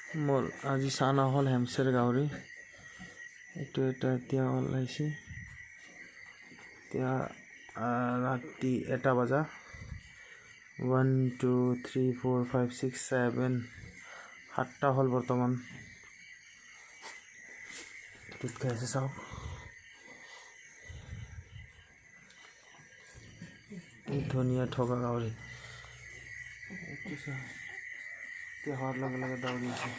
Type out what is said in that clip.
মোৰ আজি চানা হ'ল হেমচেৰ গাহৰি এইটো এতিয়া ওলাইছে এতিয়া ৰাতি 1টা বজা 1 2 3 4 5 6 7 7টা হ'ল বৰ্তমান দুধ খাই আছে চাওক ধুনীয়া ঠগা গাহৰি এতিয়া হোৱাৰ লগে লগে দৌৰি আছে